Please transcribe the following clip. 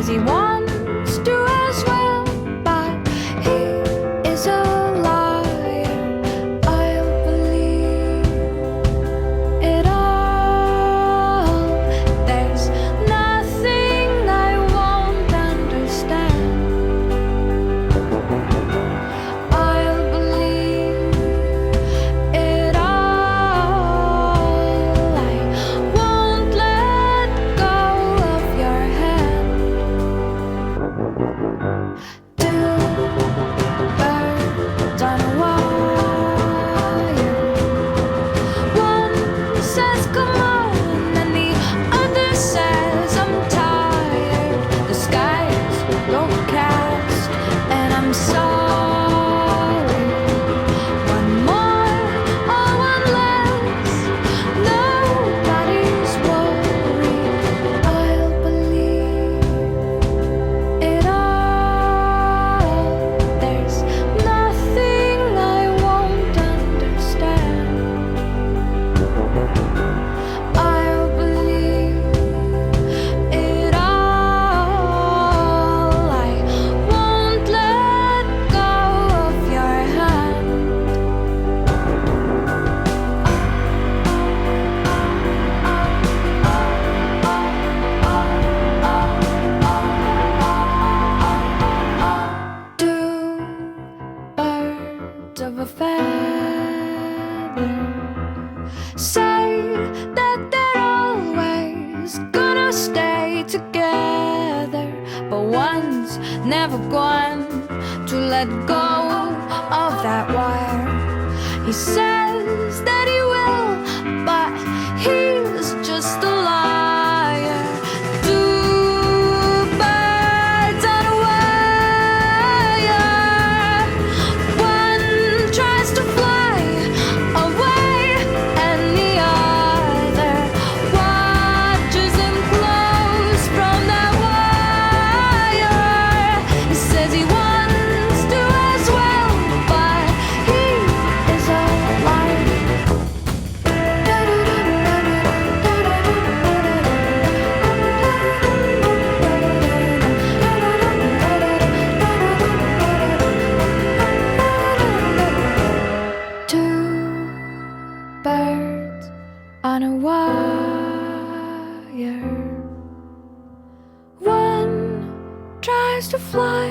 says he wants to as well, but he is a liar. I'll believe it all. There's nothing I won't understand. I'll believe it all. I won't let go of your hand. Two birds on a wire. One says come on, and the other says I'm tired. The sky's overcast, and I'm sorry. One more or one less, nobody's worried. I'll believe it all. There's nothing I won't understand. I'll believe it all. I won't let go of your hand. Two birds of a feather say that they're always gonna stay together, but one's never going to let go of that wire. He says that he will, but he's just a liar. Two birds on a wire. One tries to fly away, and the other watches him close from that wire. He says he wants to as well, but he is a liar. Two birds on a wire. One tries to fly